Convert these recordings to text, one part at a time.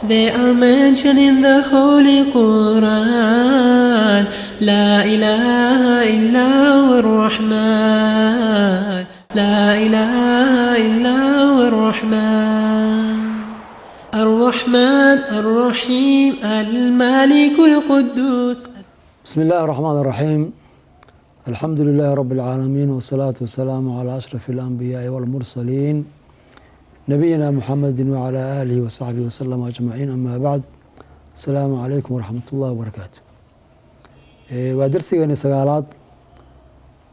They are mentioned in the Holy Quran. La ilaha illa ar-Rahman. La ilaha illa ar-Rahman. Ar-Rahman, Ar-Rahim, Al-Malik Al-Quddus. بسم الله الرحمن الرحيم. الحمد لله رب العالمين والصلاة والسلام على أشرف الأنبياء والمرسلين نبينا محمد وعلى آله وصحبه وسلم أجمعين. أما بعد، السلام عليكم ورحمة الله وبركاته. ودرسيغاني سغالات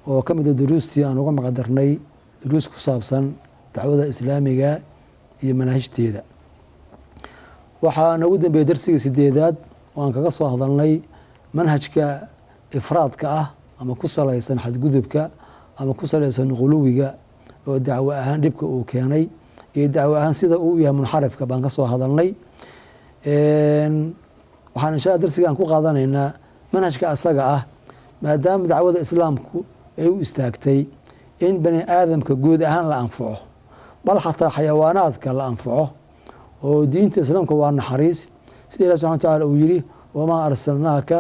وكمد دروستي أنا وقم قدرني دروس كصابسا دعوة إسلامية هي منهجتيدا. waxaa nagu dambeeyay darsiga sideedaad oo aan kaga soo hadalnay manhajka ifraadka ah ama ku salaysan xadgudubka ama ku salaysan quluwiga oo dacwo ahaan dhibka uu keenay iyo dacwo ahaan sida uu yahay munxarifka baan ka soo hadalnay. waxaan insha Allah darsigan ku qaadanaynaa manhajka asaga ah maadaama dacwada islaamku ay u istaagtay in bani aadamka guud ahaan la anfaco bal xataa xayawaanaadka la anfaco oo diinta islaamka waa naxariis sida Ilaahay subhanahu wa ta'ala uu yiri wama arsalnaaka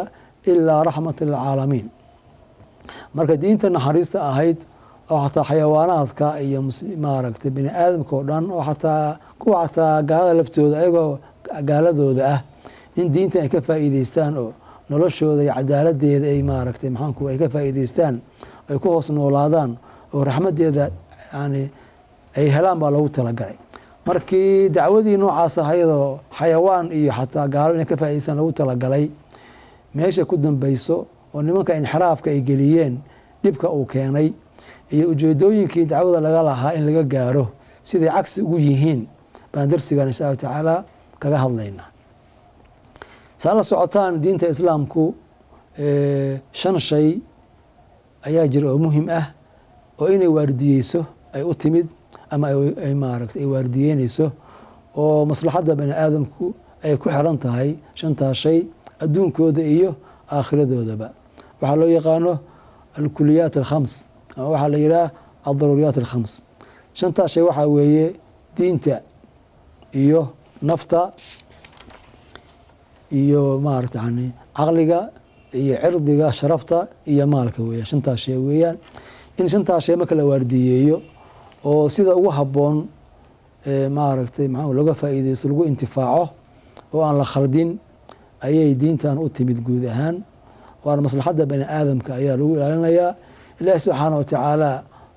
illa rahmatan lil alamin. marka diinta naxariista ahayd oo xataa xayawaanaadka iyo maaragtay bini aadamka oo dhan oo xataa gaalada laftooda ayagoo gaaladooda ah in diinta ay ka faa'iideystaan oo noloshooda iyo cadaaladeeda ay maaragtay ay ka faa'iideystaan ay ku hoos noolaadaan oo raxmadeeda ay helaan baa lagu talagalay. markii dacwadii noocaas ahaydoo xayawaan iyo xataa gaalo inay ka faa'iideystaan lagu talagalay meesha ku dambayso oo nimanka inxiraafka ay geliyeen dhibka uu keenay iyo ujeedooyinkii dacwada laga lahaa in laga gaaro siday cagsi ugu yihiin baan darsigan insha Allah tacaala kaga hadlaynaa. saa la socotaan diinta islaamku 5 shay ayaa jira oo muhiim ah oo inay waardiyeyso ay u timid ama ay maaragtay ay waardiyeynayso oo maslaxadda bani aadamku ay ku xiran tahay 5taas shay adduunkooda iyo aakhiradoodaba. waxaa loo yaqaano alkuliyaat alkhams ama waxaa la yidhaha aldaruuriyaat alkhams. 5taas shay waxaa weeye diinta iyo nafta iyo maaragta caqliga iyo cirdiga sharafta iyo maalka weeyaan. 5taas shay weeyaan in 5taas shay marka la waardiyeeyo oo sida ugu habboon maaragtay laga faa'iideysto lagu intifaaco oo aan la khaldin ayay diintan u timid guud ahaan waana maslaxadda bani aadamka ayaa lagu ilaalinayaa. Ilaahi subxaanahu wa tacaala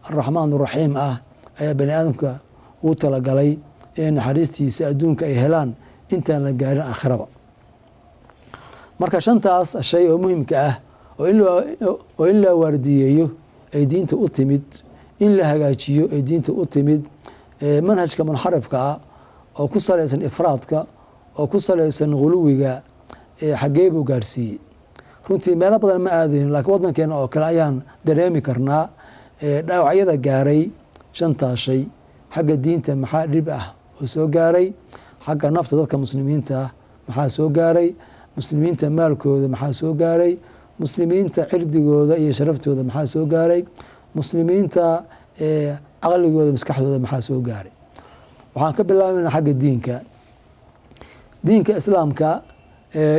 arraxmaan arraxiim ah ayaa bani aadamka uu talagalay in naxariistiisa adduunka ay helaan intaan la gaarin aakhiraba. marka 5taas shay oo muhiimka ah oo in la waardiyeeyo ay diinta u timid in la hagaajiyo ay diinta u timid manhajka munxarifka ah oo ku salaysan ifraadka oo ku salaysan quluwiga xaggee buu gaarsiiyey. runtii meelo badan ma aadayn laakiin waddankeena oo kale ayaan dareemi karnaa dhaawacyada gaaray 5taas shay. xagga diinta maxaa dhib ah oo soo gaaray, xagga nafta dadka muslimiinta ah maxaa soo gaaray, muslimiinta maalkooda maxaa soo gaaray, muslimiinta cirdigooda iyo sharaftooda maxaa soo gaaray, muslimiinta caqligooda maskaxdooda maxaa soo gaaray. waxaan ka bilaabaynaa xagga diinka islaamka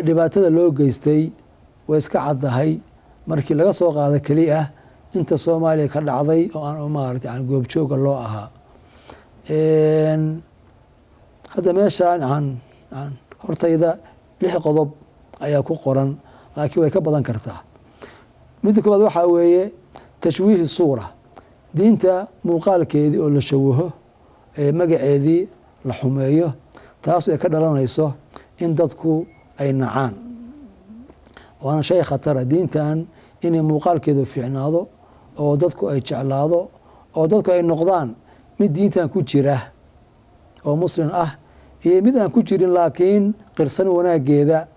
dhibaatada loo geystay way iska caddahay markii laga soo qaado keli ah inta Soomaaliya ka dhacday oo aan maaragtay goobjooga loo ahaa. hadda meeshaan hortayda 6 qodob ayaa ku qoran laakiin way ka badan kartaa. midda koowaad waxaa weeye tashwiihi suura, diinta muuqaalkeedii oo la shawaho magaceedii la xumeeyo taas ay ka dhalanayso in dadku ay nacaan. waana shay khatara diintan inay muuqaalkeedu fiicnaado oo dadku ay jeclaado oo dadku ay noqdaan mid diintan ku jira oo muslim ah iyo mid aan ku jirin laakiin qirsan wanaageeda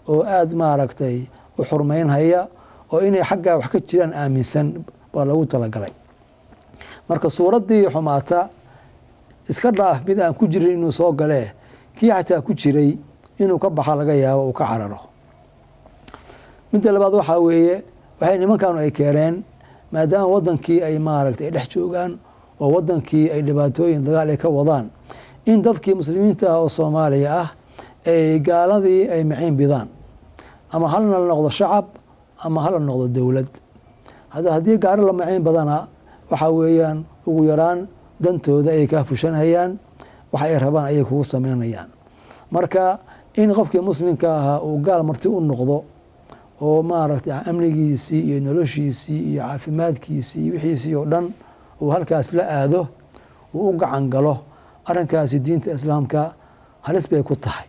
oo aad maaragtay u xurmeynhaya oo inay xaggaa wax ka jiraan aaminsan baa lagu talagalay. marka suuraddii xumaata iska dhaaf mid aan ku jirin inuu soo galee kii xataa ku jiray inuu ka baxa laga yaabo uu ka cararo. midda labaad waxaa weeye waxay nimankan ay keeneen maadaama wadankii ay maaragtay dhex joogaan oo wadankii ay dhibaatooyin dagaal ay ka wadaan in dadkii muslimiinta ah oo Soomaaliya ah ay gaaladii ay maciin bidaan ama halna la noqdo shacab ama hala noqdo dowlad. haddii gaari la maciin badana waxaa weeyaan ugu yaraan dantooda ay kaa fushanayaan, waxa ay rabaan ayay kugu sameynayaan. marka in qofkii muslimka ahaa uu gaal marti u noqdo oo maaragtay amnigiisii iyo noloshiisii iyo caafimaadkiisii iyo wixiisii oo dhan uu halkaas la aado, uu u gacan galo, arrinkaasi diinta islaamka halis bay ku tahay.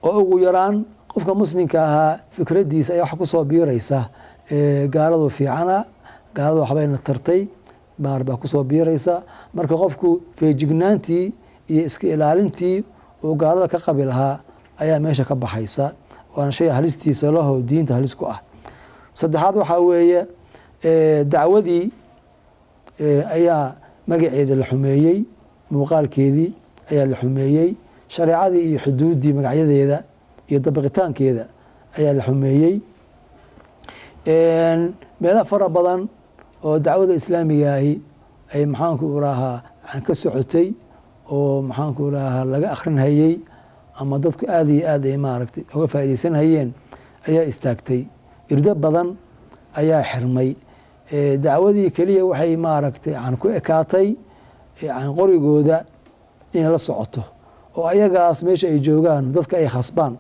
oo ugu yaraan qofka muslimka ahaa fikraddiisa ayaa wax ku soo biiraysa, gaaladu fiicana, gaaladu waxbayna tartay, baar baa ku soo biiraysa. marka qofku feejignaantii iyo iska ilaalintii uu gaalada ka qabi lahaa ayaa meesha ka baxaysa, waana shay halistiisa laho diinta halis ku ah. saddexaad waxaa weeye dacwadii ayaa magaceeda la xumeeyey, muuqaalkeedii ayaa la xumeeyey, shareecadii iyo xuduuddii magacyadeeda iyo dabaqitaankeeda ayaa la xumeeyey. meelo fara badan oo dacwada islaamiga ahi ay maxaanku irahaa ka socotay oo maxaanku irahaa laga akhrinhayey ama dadku aad iyo aad ay maaragtay uga faa'iidaysanhayeen ayaa istaagtay. irdo badan ayaa xirmay. dacwadii keliya waxay maaragtay ku ekaatay qorigooda inay la socoto oo ayagaas meesha ay joogaan dadka ay khasbaan,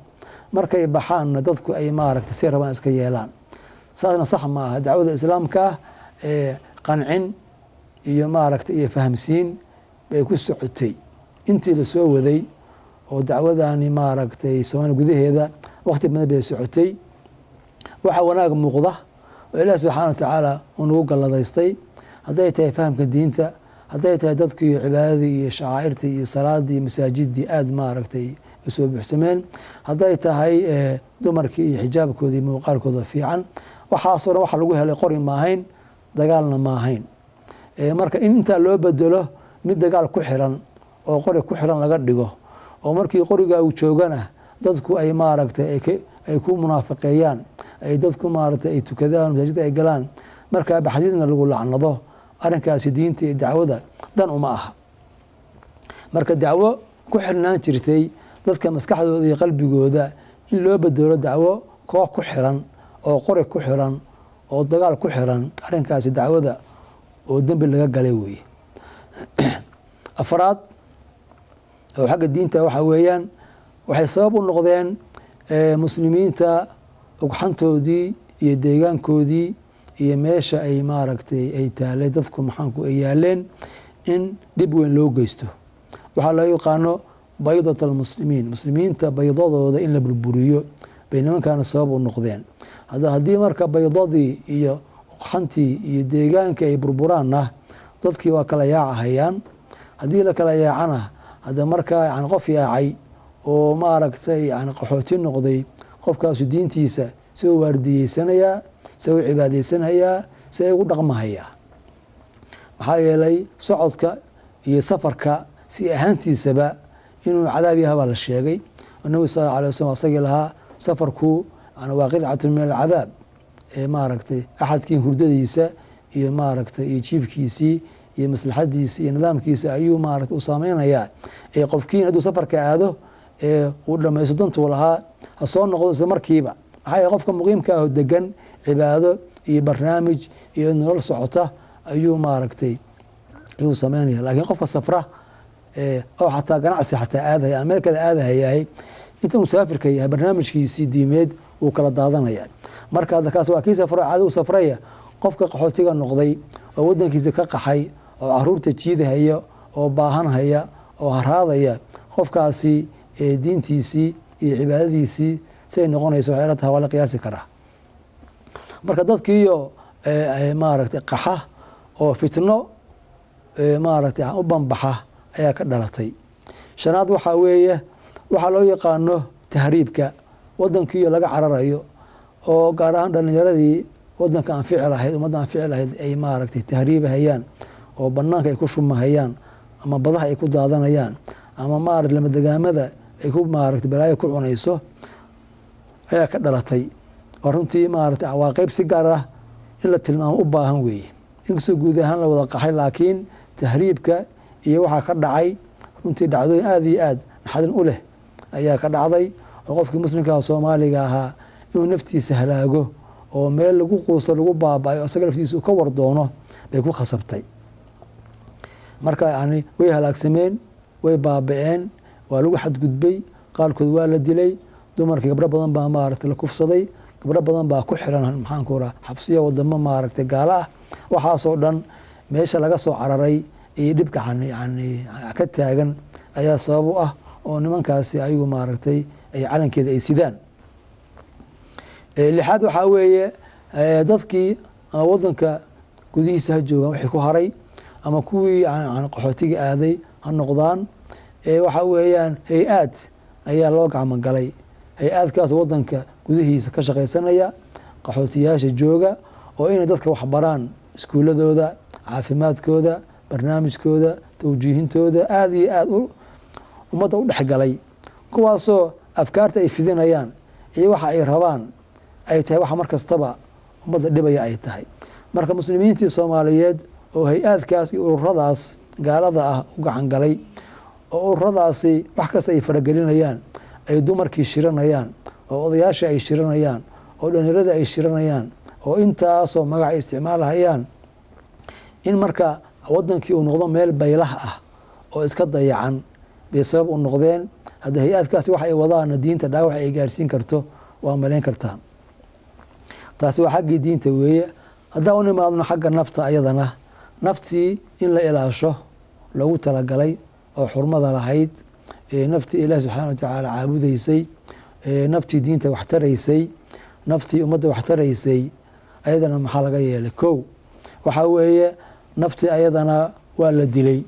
markay baxaanna dadku ay maaragtay si rabaan iska yeelaan. saasna sax ma aha. dacwada islaamka qancin iyo maaragtay iyo fahamsiin bay ku socotay intii la soo waday, oo dacwadani maaragtay Soomaaliya gudaheeda waqti badan bay socotay. waxa wanaag muuqda oo Ilaahay subxaanahu wa tacaala uu nagu galladaystay, hadday tahay fahamka diinta, hadday tahay dadkii cibaadadii iyo shacaa'irtii iyo salaadii iyo masaajidii aad maaragtay usoo buuxsameen, hadday tahay dumarkii iyo xijaabkoodii muuqaalkooda fiican. waxaasoo dhan waxa lagu helay qori maahayn, dagaalna maahayn. marka in intaa loo bedelo mid dagaal ku xiran oo qori ku xiran laga dhigo, oo markii qoriga uu joogana dadku ay maaragtay ay ku munaafiqeeyaan, ay dadku maaragtay ay tukadaan, masaajidda ay galaan, markaa baxdiidna lagu lacnado, arrinkaasi diinta iyo dacwada dan uma aha. marka dacwo ku xirnaan jirtay dadka maskaxdooda iyo qalbigooda in loo bedelo dacwo koox ku xiran oo qori ku xiran oo dagaal ku xiran, arrinkaasi dacwada oo dembi laga galay weeye. afraad oo xagga diinta waxa weeyaan waxay sabab u noqdeen muslimiinta ugxantoodii iyo deegaankoodii iyo meesha ay maaragtay ay taalay dadku maxaanku ay yaaleen in dhib weyn loo geysto. waxaa loo yaqaano baydat almuslimiin, muslimiinta baydadooda in la burburiyo bay nimankaana sabab u noqdeen. haddii marka baydadii iyo ugxantii iyo deegaankii ay burburaanna dadkii waa kala yaacahayaan. haddii la kala yaacana hadda markaa qof yaacay oo maaragtay qaxooti noqday, qofkaasu diintiisa se u waardiyeysanayaa, se u cibaadaysanayaa, se ugu dhaqmahayaa. maxaa yeelay socodka iyo safarka si ahaantiisaba inuu cadaab yaha baa la sheegay. nabigu sal alla alay waslm asagii lahaa safarku waa qidcatun min alcadaab. maaragtay axadkii hurdadiisa iyo maaragtay iyo jiifkiisii iyo maslaxadiisa iyo nidaamkiisa ayuu maaragtay u saameynayaa. qofkiin hadduu safarka aado uu dhamaysto dantuu lahaa ha soo noqdo isla markiiba. maxaa yeele qofka muqiimka aho degan cibaado iyo barnaamij iyo nolol socota ayuu maaragtay ayuu sameynaya. laakiin qofka safra oo xataa ganacsi xataa aadahaya ama meel kale aadahayahay, inta musaafirka yahay barnaamijkiisii diimeed wuu kala daadanaya. marka kaas waa kii safro caado u safraya. qofka qaxootiga noqday oo wadankiisa ka qaxay oo caruurta jiidahaya oo baahanhaya oo haraadaya, qofkaasi diintiisii iyo cibaadadiisii siay noqonayso waxay la tahay waa la qiyaasi karaa. marka dadkiiyo maaragtay qaxa oo fitno maaragtay u banbaxa ayaa ka dhalatay. shanaad waxaa weeye waxaa loo yaqaano tahriibka, wadankiiyo laga cararayo oo gaar ahaan dhalinyaradii wadanka aan fici lahayd, ummadda aan fici lahayd ay maaragtay tahriibahayaan oo banaanka ay ku shumahayaan ama badaha ay ku daadanayaan ama maaragtay lamadegaamada ay ku maaragtay balaayo ku cunayso ayaa ka dhalatay. oo runtii maaragtay waa qeyb si gaar ah in la tilmaamo u baahan weeye. inkastoo guud ahaan la wada qaxay, laakiin tahriibka iyo waxaa ka dhacay runtii dhacdooyin aad iyo aad naxdin u leh ayaa ka dhacday oo qofkii muslimkaa soomaaliga ahaa inuu naftiisa halaago oo meel lagu quusto lagu baaba'ay oo isaga laftiisa uu ka war doono bay ku khasabtay. marka yani way halaagsameen, way baaba'een, waa lagu xadgudbay, qaarkood waa la dilay, dumarkii gabdho badan baa maaragtay la kufsaday, gabdho badan baa ku xiran maxaanku raha xabsiya wadamo maaragtay gaalo ah. waxaasoo dhan meesha laga soo cararay iyo dhibka yani ka taagan ayaa sabab u ah oo nimankaasi ayagu maaragtay ay calankeeda ay sidaan. lixaad waxaa weeye dadkii ama wadanka gudihiisa ha joogaan wixii ku haray ama kuwii qaxootiga aaday ha noqdaan, waxaa weeyaan hay-aad ayaa loo gacmo galay. hay-aadkaas wadanka gudihiisa ka shaqaysanaya, qaxootiyaasha jooga oo inay dadka waxbaraan, iskuuladooda, caafimaadkooda, barnaamijkooda, tawjiihintooda aad iyo aad ummadda u dhexgalay, kuwaasoo afkaarta ay fidinayaan iyo waxa ay rabaan ay tahay waxa mar kastaba ummadda dhibaya ay tahay. marka muslimiintii soomaaliyeed oo hay-aadkaas iyo ururadaas gaalada ah u gacan galay, oo ururadaasi wax kasta ay faragelinayaan, ay dumarkii shiranayaan, oo odayaashii ay shiranayaan, oo dhalinyarada ay shiranayaan, oo intaasoo magac ay isticmaalahayaan, in marka wadankii uu noqdo meel baylah ah oo iska dayacan bay sabab u noqdeen. hadda hay-aadkaasi wax ay wadaana diinta dhaawac ay gaarsiin karto waa malayn kartaa. taasi waa xaggii diinta weeye. haddaan u nimaadno xagga nafta, ayadana naftii in la ilaasho loogu talagalay oo xurmada lahayd, naftii ilaah subxaana watacaala caabudaysay, naftii diinta wax taraysay, naftii ummadda wax taraysay, ayadana maxaa laga yeelay? kow waxaa weeye naftii ayadana waa la dilay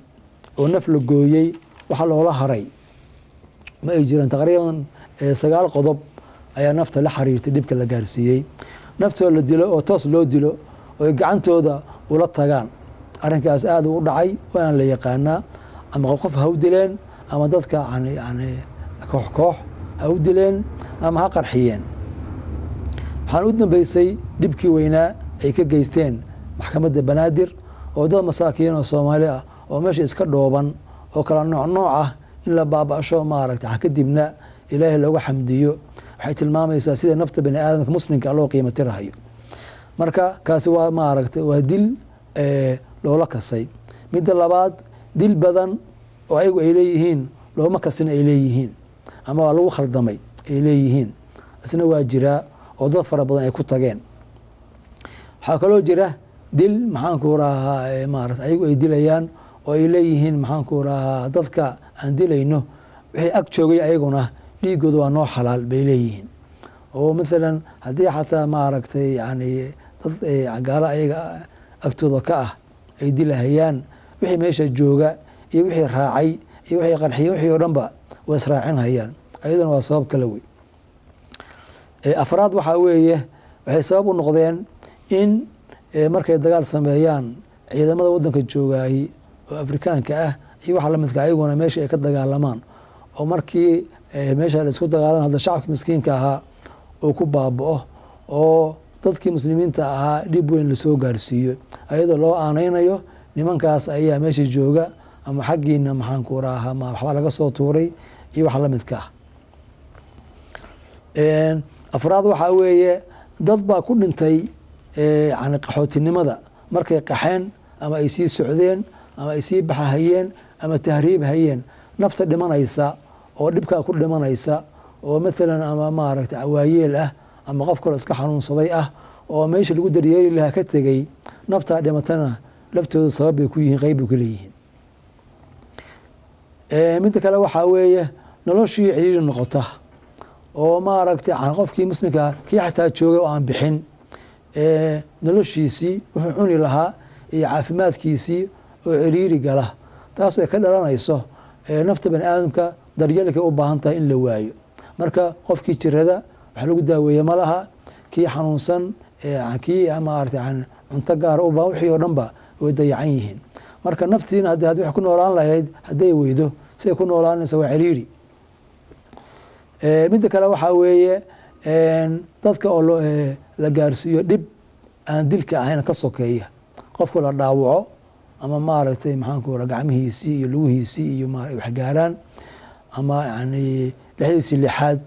oo naf la gooyey, waxa loola haray ma ay jiraan. taqriiban 9 qodob ayaa nafta la xiriirtay dhibka la gaarsiiyey. naftoo la dilo oo toos loo dilo oo ay gacantooda ula tagaan, arrinkaas aad u dhacay, waana la yaqaanaa. ama qof ha u dileen, ama dadka yani koox koox ha u dileen, ama ha qarxiyeen. waxaan u dambeysay dhibkii weynaa ay ka geysteen maxkamadda banaadir oo dad masaakiin oo soomaali ah oo meesha iska dhooban oo kala nooc ah in la baaba'sho maaragtay kadibna ilaahay looga xamdiyo. waxay tilmaamaysaa sida nafta bani aadamka muslimka loo qiimo tirahayo. marka kaasi waa maaragtay waa dil loola kasay. midda labaad, dil badan oo ayagu ay leeyihiin looma kasin ay leeyihiin, ama waa lagu khaldamay ay leeyihiin, isna waa jiraa oo dad fara badan ay ku tageen. waxaa kaloo jira dil maxaanku rahaa maarata ayagu ay dilayaan oo ay leeyihiin maxaanku rahaa dadka aan dilayno wixii ag joogay ayaguna dhiigooda waa noo xalaal bay leeyihiin. oo maalan haddii xataa maaragtay yani dad gaalo ayaga agtooda ka ah ay dilahayaan, wixii meesha jooga iyo wixii raacay iyo wixii qarxiyay wixii oo dhanba way israacinhayaan. ayaduna waa sabab kale wey. afraad waxaa weeye waxay sabab u noqdeen in markay dagaal sameeyaan ciidamada wadanka joogaay oo afrikaanka ah iyo waxa lamidka ayaguna meesha ay ka dagaalamaan, oo markii meesha la isku dagaalan hadda shacabka miskiinka ahaa oo ku baaba'o oo dadkii muslimiinta ahaa dhib weyn lasoo gaarsiiyo, ayadoo loo aanaynayo nimankaas ayaa meesha jooga ama xaggiina maxaanku rahaa waxbaa laga soo tuuray iyo wax lamidka ah. afraad waxaa weeye dad baa ku dhintay yani qaxootinimada markay qaxeen ama ay sii socdeen ama ay sii baxahayeen ama tahriib hayeen, nafta dhimanaysa oo dhibkaa ku dhimanaysa oo maalan ama maaragtay waayeel ah ama qof kaloo iska xanuunsaday ah oo meesha lagu daryeeli lahaa ka tegey, naftaa dhimatana laftooda sabab bay ku yihiin, qeyb bay ku leeyihiin. midda kale waxaa weeye noloshii ciriiri noqota oo maaragtay qofkii muslimkaa kii xataa joogay oo aan bixin noloshiisii wuxuu cuni lahaa iyo caafimaadkiisii oo ciriiri gala, taas ay ka dhalanayso nafta bani aadamka daryeelkay u baahan tahay in la waayo. marka qofkii jirada wax lagu daaweeye ma laha, kii xanuunsan kii maaragtay cunto gaara u baahan, wixii oo dhanba way dayacan yihiin. marka naftiina haddii wax ku noolaan lahayd hadday weydo siday ku noolaanaysa waa ciriiri. midda kale waxaa weeye dadka oo la gaarsiiyo dhib aan dilka ahayn ka sokeeya, qofku la dhaawaco ama maaragtay maxaanku ra gacmihiisii iyo lugihiisii iyo wax gaaraan, ama yani lixdiisii lixaad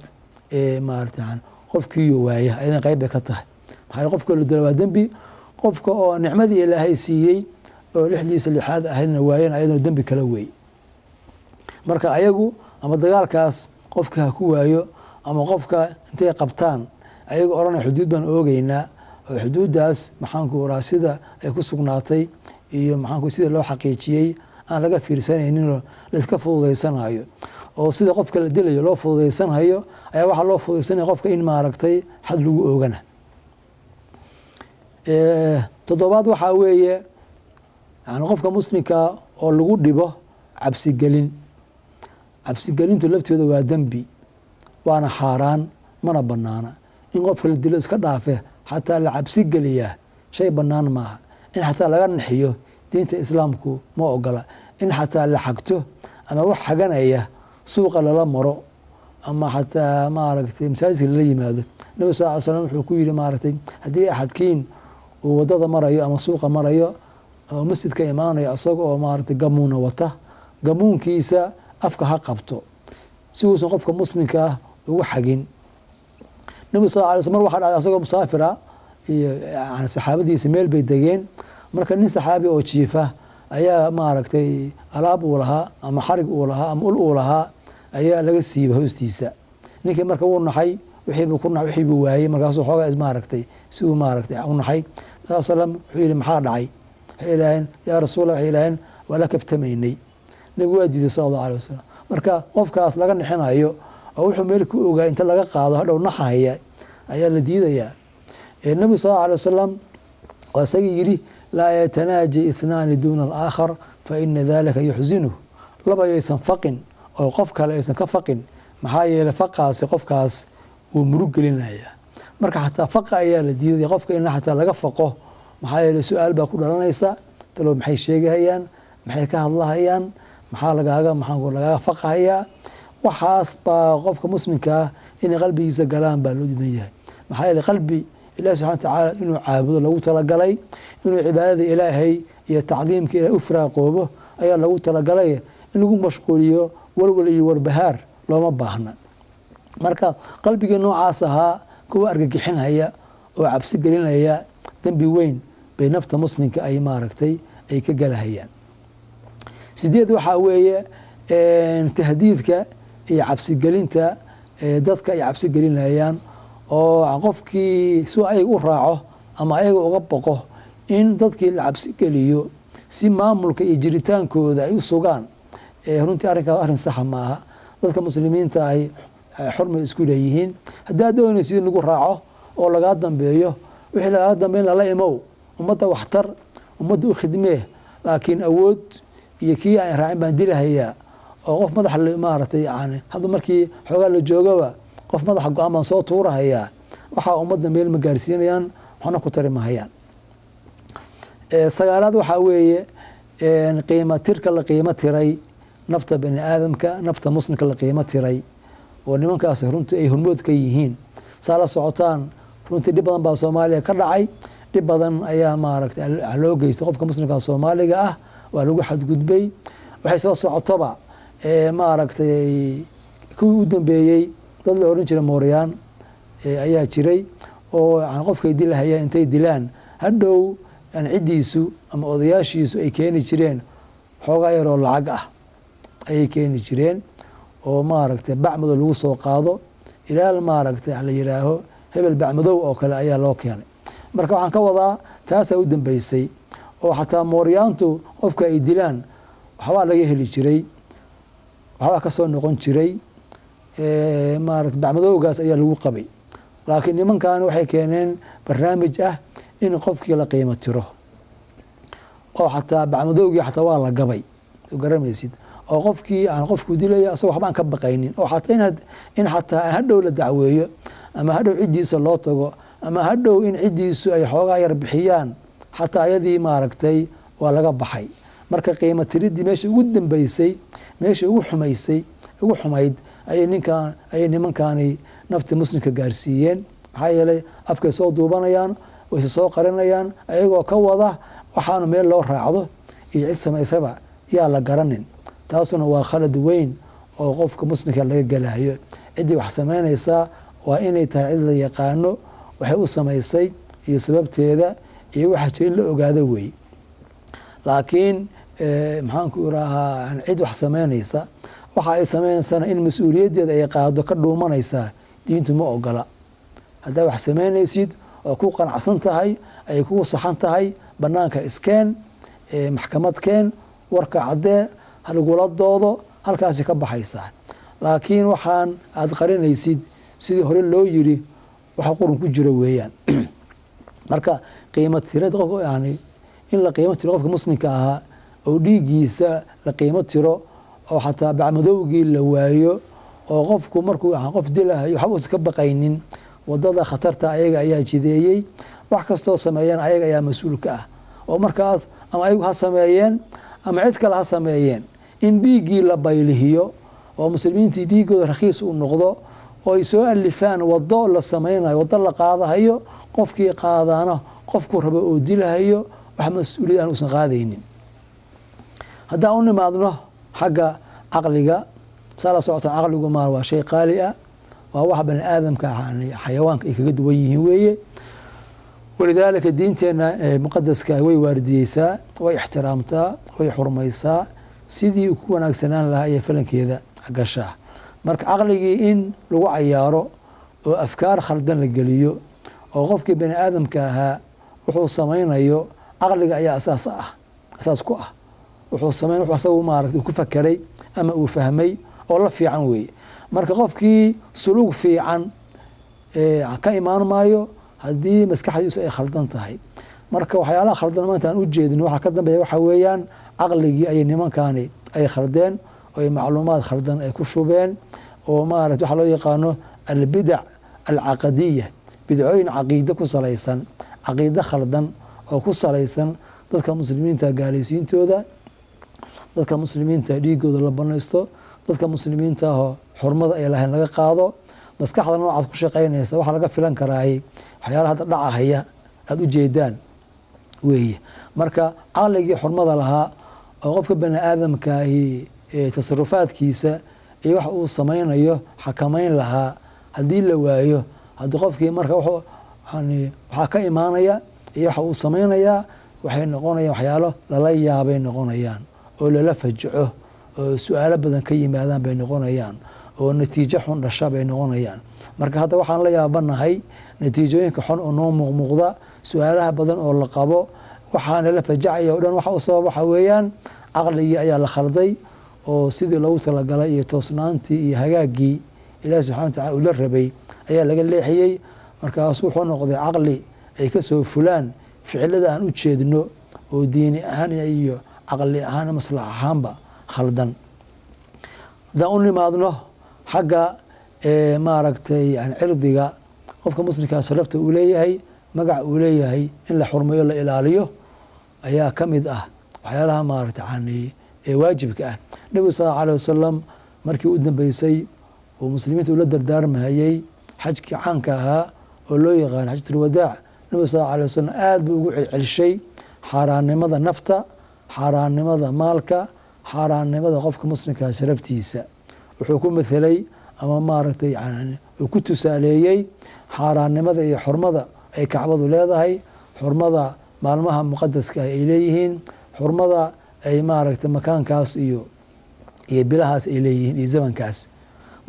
maarata qofkii waaya ayadan qayb bay ka tahay maxaa qofka la dilo waa dembi qofka oo nicmadii ilaahay siiyey oo lixdiisa lixaad ahaydna waayana ayadana dembi kala weey marka ayagu ama dagaalkaas qofka ha ku waayo ama qofka intay qabtaan ayagu oranay xuduud baan oogeynaa oo xuduuddaas maxaanku oraa sida ay ku sugnaatay iyo maxaanku sida loo xaqiijiyey aan laga fiirsanayninoo la iska fududaysanayo oo sida qofka la dilayo loo fududaysanayo ayaa waxaa loo fududaysanaya qofka in maaragtay xad lagu oogana toddobaad waxaa weeye yani qofka muslimka oo lagu dhibo cabsigelin cabsigelintu lafteeda waa dembi waana xaaraan mana banaana in qofka la dilo iska dhaafe xataa la cabsi geliyaa shay bannaan maaha in xataa laga naxiyo diinta islaamku ma ogola in xataa la xagto ama wax xaganaya suuqa lala maro ama xataa maaragtay masaajidka lala yimaado nabi sal ly slam wuxuu ku yihi maaragtay haddii axadkiin uu wadada marayo ama suuqa marayo ama masjidka imaanayo isaga oo maaragtay gamuuna wata gamuunkiisa afka ha qabto si uusan qofka muslimka ah ugu xagin nabi sal lay sl mar waxaa dhacday asagoo musaafira iyo yani saxaabadiisa meel bay degeen marka nin saxaabi oo jiifa ayaa maaragtay alaab uu lahaa ama xarig uu lahaa ama ul uu lahaa ayaa laga siibay hoostiisa ninkii marka wuu naxay wixiibuu waayey markaasuu xoogaa maaragtay si uu maaragtay u naxay nabi slam wuxuu yihi maxaa dhacay waxay idhaaheen yaa rasuulallah waxay idhaaheen waa la kaftamaynay nabigu waa diiday sala allahu alay wasalam marka qofkaas laga nixinayo oo wuxuu meel ku ogaa inta laga qaado hadhow naxahaya ayaa la diidayaa nabigu sal allahu alay wasalam waa isagii yidhi laa yatanaaji ithnaani duuna alaakhar fa ina dalika yuxsinuh laba yaysan faqin oo qof kale aysan ka faqin maxaa yeelay faqaasi qofkaas wuu murug gelinayaa marka xataa faqa ayaa la diidaya qofka in xataa laga faqo maxaa yeelay su-aal baa ku dhalanaysa talow maxay sheegahayaan maxay ka hadlahayaan maxaa lagaaga faqahayaa waxaas baa qofka muslimka ah inay qalbigiisa galaan baa loo diidan yahay maxaa yeelay qalbi ilahi subxana watacaala inuu caabudo lagu talagalay inuu cibaadada ilaahay iyo tacdiimka ilahay u firaaqoobo ayaa lagu talagalay in lagu mashquuliyo walwal iyo warbahaar looma baahna marka qalbigii noocaas ahaa kuwa argagixinaya oo cabsi gelinaya dembi weyn bay nafta muslimka ay maaragtay ay ka galahayaan sideed waxaa weeye tahdiidka iyo cabsigelinta dadka ay cabsi gelinayaan oo qofkii si ayaga u raaco ama ayaga uga boqo in dadkii la cabsi geliyo si maamulka iyo jiritaankooda ay u sugaan runtii arrinkaas arrin saxa maaha dadka muslimiinta ay xurmay isku leeyihiin haddaad doonaysid in lagu raaco oo lagaa dambeeyo wixii lagaa dambeyn lala imow ummadda waxtar ummadda u khidmee laakiin awood iyo kii aan raacin baan dilahayaa oo qof madaxa maaragtay yani hadda markii xoogaa la joogaba qof madaxa go-aan baan soo tuurahayaa waxaa ummadda meel ma gaarsiinayaan waxna ku tari mahayaan sagaalaad waxaa weeye qiimo tirka la qiimo tiray nafta bani aadamka nafta muslimka la qiimo tiray oo nimankaas runtii ay hormood ka yihiin saa la socotaan runtii dhib badan baa soomaaliya ka dhacay dhib badan ayaa maaragtay loo geystay qofka muslimka soomaaliga ah waa lagu xadgudbay waxay soo socotoba maaragtay kuwii u dambeeyey dad la oran jiray mooryaan ayaa jiray oo qofkay dilahayaan intay dilaan hadhow ciddiisu ama odayaashiisu ay keeni jireen xoogaa yaroo lacag ah ayay keeni jireen oo maaragtay bacmadow lagu soo qaado ilaal maaragtay la yidhaaho hebel bacmadow oo kale ayaa loo keenay marka waxaan ka wadaa taasaa u dambeysay oo xataa mooryaantu qofka ay dilaan waxbaa laga heli jiray waxbaa ka soo noqon jiray maarata bacmadowgaas ayaa lagu qabay laakiin nimankan waxay keeneen barnaamij ah in qofkii la qiimo tiro oo xataa bacmadowgii xataa waa la gabay garamaysid oo qofkii aan qofku dilaya asagoo waxba aan ka baqaynin oo xataa in xataa hadhow la dacweeyo ama hadhow ciddiisa loo tago ama hadhow in ciddiisu ay xoogaa yar bixiyaan xataa ayadii maaragtay waa laga baxay marka qiimo tiridii meesha ugu dambeysay meesha ugu xumayd ayay nimankani nafti muslimka gaarsiiyeen maxaa yeelay afkay soo duubanayaan wayse soo qarinayaan ayagoo ka wada waxaana meel loo raacdo iyo cid samaysaba yaa la garanin taasuna waa khalad weyn oo qofka muslimka laga gelayo ciddii wax samaynaysaa waa inay tahay cid la yaqaano waxay u samaysay iyo sababteeda iyo waxa jira in la ogaado weeye. laakiin maxaanku irahaa cid wax samaynaysa waxa ay samaynaysana in mas-uuliyaddeeda ay qaado ka dhuumanaysaa diintu ma ogola. haddaa wax samaynaysid oo ku qanacsan tahay ay kugu saxan tahay banaanka iskeen maxkamadkeen warka caddee halagula doodo halkaasi ka baxaysaa. laakiin waxaan aada qarinaysid sidii hore loo yiri waxa qurun ku jira weeyaan. marka qiimo tirada qof yani in la qiimo tiro qofka muslimka ahaa oo dhiiggiisa la qiimo tiro oo xataa bacmadowgii la waayo oo qofku markuu qof dilahayo waxba uusan ka baqaynin wadada khatarta ayaga ayaa jideeyey wax kastoo sameeyeen ayaga ayaa mas-uul ka ah oo markaas ama ayagu ha sameeyeen ama cid kale ha sameeyeen in dhiiggii la baylihiyo oo muslimiintii dhiiggooda rakhiis uu noqdo oo ay soo alifaan wado la samaynayo wado la qaadahayo qofkii qaadaana qofku rabo oo dilahayo wax mas-uuliyad aan uusan qaadaynin. haddaan u nimaadno xagga caqliga saa la socotaan caqligu ma waa shay qaali ah waa wax bani aadamka xayawaanka ay kaga duwan yihiin weeye. walidaalika diinteenna muqadaska way waardiyeysaa way ixtiraamtaa way xurmaysaa sidii ku wanaagsanaan lahaa iyo falankeeda gashaa. marka caqligii in lagu cayaaro oo afkaar khaldan la geliyo oo qofkii bani aadamka ahaa wuxuu samaynayo caqliga ayaa asaas ku ah wuxuu samayn wuxuu asagu maaragtay ku fakeray ama uu fahmay oo la fiican weeye. marka qofkii suluug fiican ka imaan maayo haddii maskaxdiisu ay khaldan tahay. marka waxyaalaha khaldan maanta aan u jeedino waxaa ka dambeeya waxa weeyaan caqligii ayay nimankaani ay khaldeen oo ay macluumaad khaldan ay ku shubeen oo maaragtay waxaa loo yaqaano albidac alcaqadiya bidcooyin caqiide ku salaysan caqiide khaldan oo ku salaysan dadka muslimiinta gaalaysiintooda dadka muslimiinta dhiigooda la banaysto dadka muslimiinta ahoo xurmada ay lahayn laga qaado maskaxda noocaad ku shaqaynaysa waxaa laga filan karaay waxyaalaha hadda dhacahaya aada u jeedaan weeye. marka caqligii xurmada lahaa oo qofka bani aadamkaahi tasarufaadkiisa iyo wax uu samaynayo xakamayn lahaa haddii la waayo haddii qofkii marka waxaa ka imaanaya iyo waxa uu samaynayaa waxay noqonayaan waxyaalo lala yaabay noqonayaan oo lala fajaco oo su-aalo badan ka yimaadaan bay noqonayaan oo natiijo xun dhasha bay noqonayaan. marka hadda waxaan la yaabanahay natiijooyinka xun oo noo muuqmuuqda su-aalaha badan oo la qabo waxaana la fajacaya o dhan waxa u sabab waxa weeyaan caqligii ayaa la khalday oo sidii loogu talagalay iyo toosnaantii iyo hagaagii ilaahi subxana wa tacala uu la rabay ayaa laga leexiyey. markaas wuxuu noqday caqli ay ka soo fulaan ficilada aan u jeedno oo diini ahaan iyo caqli ahaan maslax ahaanba khaldan. haddaan u nimaadno xagga maaragtay yani cirdiga qofka muslimkaa sharafta uu leeyahay magac uu leeyahay in la xurmeeyo la ilaaliyo ayaa ka mid ah waxyaalaha maaragtay yani waajibka ah. nebigu sal allahu alih wasalam markii u dambeysay oo muslimiinta ula dardaarmahayey xajkii caanka ahaa oo loo yaqaan xajatulwadaac nebigu sal allahu alih wasalam aada buu ugu celcelishay xaaraannimada nafta xaaraannimada maalka xaaraannimada qofka muslimkaa sharaftiisa. wuxuu ku mathelay ama maaragtay yani uu ku tusaaleeyey xaaraannimada iyo xurmada ay kacbadu leedahay xurmada maalmaha muqadaska ay leeyihiin xurmada ay maaragtay makaankaas iyo bilahaas ay leeyihiin iyo zamankaas.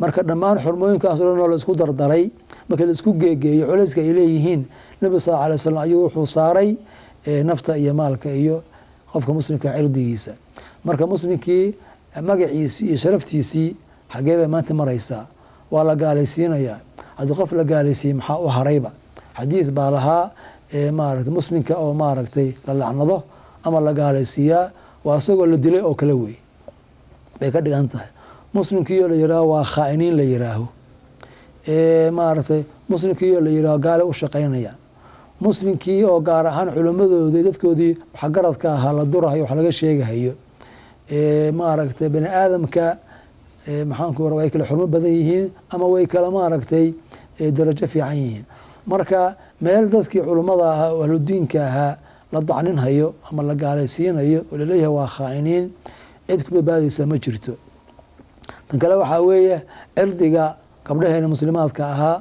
marka dhammaan xurmooyinkaas o dhan oo la isku dardaray marka la isku geegeeyo culayska ay leeyihiin nebigu sal alay wasalam ayuu wuxuu saaray nafta iyo maalka iyo qofka muslimka cirdigiisa. marka muslimkii magaciisii iyo sharaftiisii xagee bay maanta maraysaa waa la gaalaysiinayaa. haddii qof la gaalaysiiyey maxaa u harayba xadiid baa lahaa maaragtay muslimka oo maaragtay la lacnado ama la gaalaysiiyaa waa isagoo la dilay oo kale wey bay ka dhigan tahay. muslimkiioo la yihaaho waa khaa'iniin la yihaaho maaragtay muslimkiioo la yihaaho gaale u shaqaynayaan muslimkii oo gaar ahaan culimmadoodii dadkoodii waxgaradka ahaa la durahayo wax laga sheegahayo maaragtay bani aadamka maxaanku ra way kala xurmo badan yihiin ama way kala maaragtay darajo fiican yihiin. marka meel dadkii culimmada ahaa oo ahludiinka ahaa la dacninhayo ama la gaalaysiinayo oo laleeyahay waa khaa'iniin cid ku badbaadaysa ma jirto. tan kale waxaa weeye cirdiga gabdhaheena muslimaadka ahaa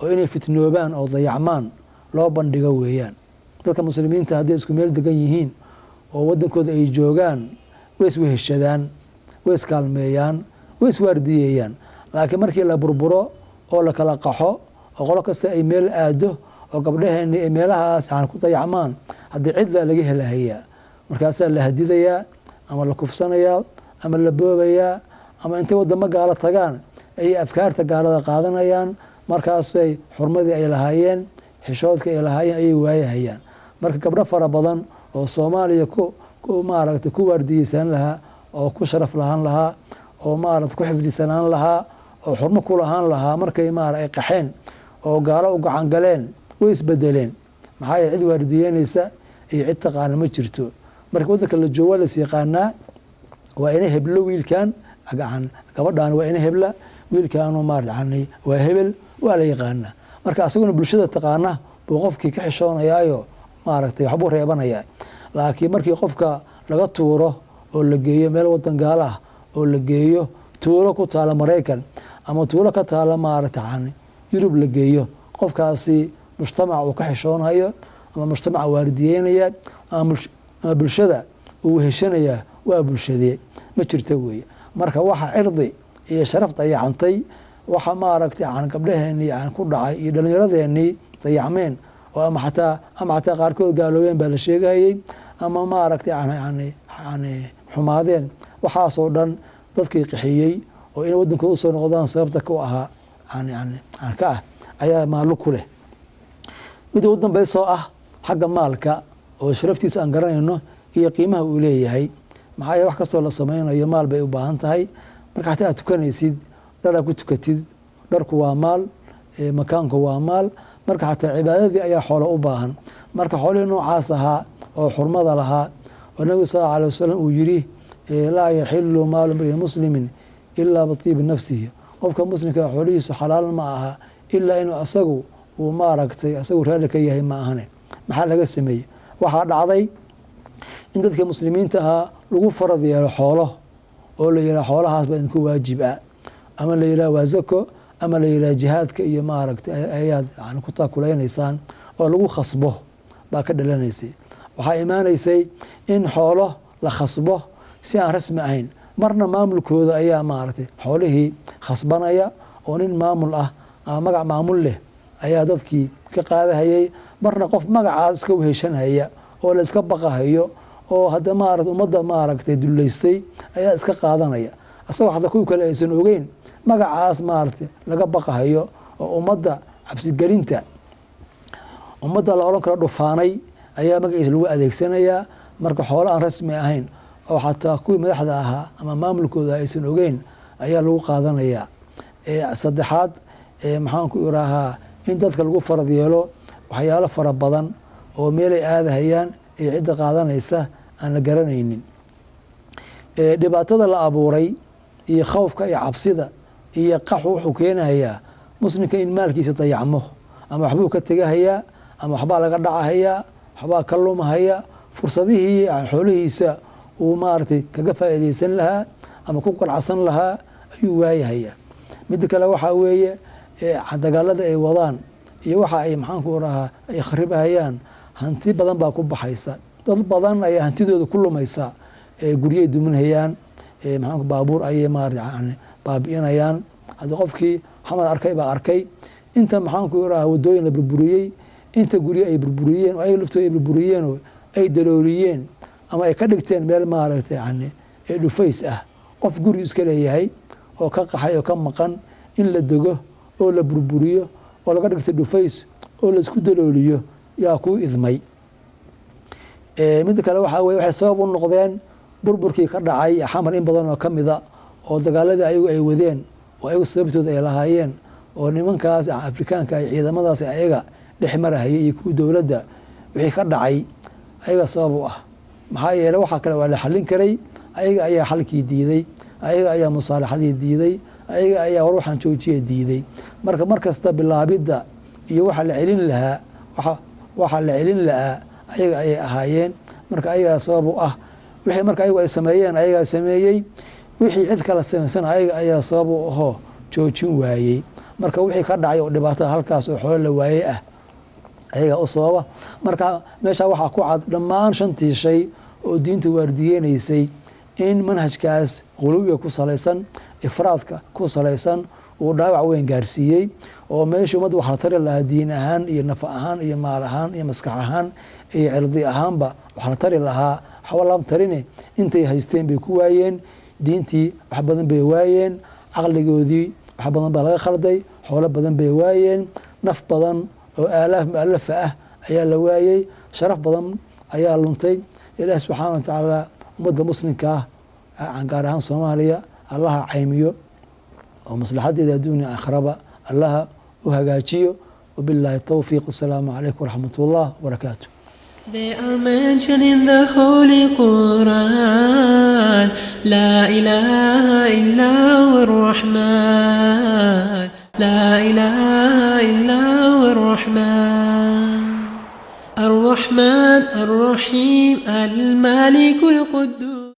oo inay fitnoobaan oo dayacmaan loo bandhigo weeyaan. dadka muslimiinta hadday isku meel degan yihiin oo wadankooda ay joogaan way isweheshadaan, way iskaalmeeyaan, way iswaardiyeeyaan. laakiin markii la burburo oo la kala qaxo oo qolo kasta ay meel aado oo gabdhaheena ay meelahaas ku dayacmaan, haddii cidla laga helahayaa markaasaa la hadidayaa ama la kufsanayaa ama la boobayaa ama intay wadamo gaalo tagaan ayay afkaarta gaalada qaadanayaan, markaasay xurmadii ay lahaayeen, xishoodka ay lahaayeen ayay waayahayaan. marka gabdho fara badan oo Soomaaliya ku waardiyeysan lahaa oo ku sharaf lahaan lahaa oo ku xifdisanaan lahaa oo xurmo ku lahaan lahaa markay ay qaxeen oo gaalo u gacan galeen way isbedeleen. maxaa yeelay cid waardiyeynaysa iyo cid taqaana ma jirto. marka wadanka la joogo la yaqaanaa waa inay heblo wiilkan gabadhaan waa inay hebla wiilkan waa hebel waa la yaqaanaa. marka asaguna bulshada taqaana buu qofkii ka xishoonayaayo waxbuu reebanayaa. laakiin markii qofka laga tuuro oo la geeyo meel wadan gaalo ah oo la geeyo tuulo ku taala Mareykan ama tuulo ka taala Yurub la geeyo, qofkaasi mujtamac uu ka xishoonayo ama mujtamac waardiyeynaya ama bulshada uu heshanaya waa bulshadee ma jirto weeye. marka waxa cirdi iyo sharaf dayacantay waxa gabdhaheeni ku dhacay iyo dhalinyaradeenii dayacmeen oo ama xataa qaarkood gaaloobeen baa la sheegayay ama xumaadeen. waxaasoo dhan dadkii qaxiyey oo inay wadankooda usoo noqdaan sababta ku ahaa ayaa maallo ku leh. mid ugu dambeysoo ah xagga maalka oo sharaftiisa aan garanayno iyo qiimaha uu leeyahay. maxaa yeele wax kastoo la sameynayo maal bay u baahan tahay. marka xataa aad tukanaysid dharaad ku tukatid, dharku waa maal, makaanku waa maal. marka xataa cibaadadii ayaa xoolo u baahan. marka xoolihii noocaas ahaa oo xurmada lahaa oo nabiga sallallahu alayhi wasallam uu yiri laa yaxilu maalu mri'in muslimin ilaa bitiibi nafsihi, qofka muslimka xoolihiisu xalaal ma aha ilaa inuu asagu uu asagu raali ka yahay ma ahane. maxaa laga sameeyey? waxaa dhacday in dadka muslimiinta ahaa lagu farad yeelo xoolo oo la yidhaha xoolahaas baa idinku waajib ah, ama la yidhaha waa zako, ama la yidhaha jihaadka iyo ayaad ku taakulaysaan oo lagu khasbo baa ka dhalanaysay. waxaa imaanaysay in xoolo la khasbo si aan rasmi ahayn. marna maamulkooda ayaa xoolihii khasbanaya oo nin maamul ah ama magac maamul leh ayaa dadkii ka qaadahayay. marna qof magacaas iska weheshanhaya oo la iska baqahayo oo hadda ummadda dullaystay ayaa iska qaadanaya, asagoo xataa kuwii kale aysan ogeyn magacaas laga baqahayo oo ummadda cabsigelinta ummadda la odhan karo dhufaanay ayaa magaciisa lagu adeegsanayaa. marka xoolo aan rasmi ahayn oo xataa kuwii madaxda ahaa ama maamulkooda aysan ogeyn ayaa lagu qaadanayaa. saddexaad maxaanku iraahaa in dadka lagu farad yeelo waxyaalo fara badan oo meelay aadahayaan iyo cidda qaadanaysa aan la garanaynin. dhibaatada la abuuray iyo khawfka iyo cabsida iyo qaxu wuxuu keenayaa muslimka in maalkiisa dayacmo, ama waxbuu ka tegahayaa ama waxbaa laga dhacahayaa, waxbaa ka lumahaya. fursadihii xoolihiisa uu kaga faa'iidaysan lahaa ama ku qalacsan lahaa ayuu waayahayaa. midda kale waxaa weeye dagaalada ay wadaan iyo waxa ay ay kharibahayaan hanti badan baa ku baxaysa. dad badan ayaa hantidooda ku lumaysa. guryay duminayaan, baabuur ayay baabi'inayaan. haddii qofkii xamad arkay baa arkay inta wadooyin la burburiyey, inta guryo ay burburiyeen oo ay laftooda ay burburiyeen oo ay dalooliyeen ama ay ka dhigteen meel dhufays ah. qof guri iska leeyahay oo ka qaxay oo ka maqan in la dego oo la burburiyo oo laga dhigto dhufays oo la isku dalooliyo yaa ku idmay. midda kale waxaa weye waxay sabab u noqdeen burburkii ka dhacay xamar in badan oo ka mida oo dagaaladii ayagu ay wadeen oo ayagu sababtooda ay lahaayeen oo nimankaas afrikaanka ay ciidamadaas ayaga dhex marahayay iyo kuwa dowladda wixii ka dhacay ayaga sabab u ah. maxaa yeele waxaa kale waa la xallin karay, ayaga ayaa xalkii diiday, ayaga ayaa musaalaxadii diiday, ayaga ayaa war waxaan joojiya diiday. marka markasta bilaabidda iyo waxa la celin lahaa ayaga ayay ahaayeen. marka ayagaa sabab u ah. wixii marka ayagu ay sameeyeen ayagaa sameeyey, wixii cid kala samaysan ayaga ayaa sabab u ahoo joojin waayey. marka wixii ka dhacay oo dhibaatada halkaas oo xoolo la waayey ah ayaga u sababa. marka meesha waxaa ku cad dhammaan shantii shay oo diinta waardiyeynaysay in manhajkaas quluwiga ku salaysan, ifraadka ku salaysan uu dhaawac weyn gaarsiiyey, oo meeshii ummadda wax la tari lahaa diin ahaan iyo naf ahaan iyo maal ahaan iyo maskax ahaan iyo cirdi ahaanba wax la tari lahaa waxba lama tarine intay haysteen bay ku waayeen. diintii wax badan bay waayeen, caqligoodii wax badan baa laga khalday, xoolo badan bay waayeen, naf badan oo aalaaf mu'alafa ah ayaa la waayey, sharaf badan ayaa luntay. ilaahi subxaana wa tacaala ummadda muslimka ah gaar ahaan Soomaaliya allaha caymiyo oo maslaxadeeda adduun iyo aakhiraba allaha u hagaajiyo. wabillahi tawfiiq. assalaamu calaykum waraxmatullahi wabarakaatuh. They are mentioned in the Holy Quran. La ilaha illa ar-Rahman. La ilaha illa ar-Rahman. Ar-Rahman, Ar-Rahim, Al-Malik, Al-Quddus.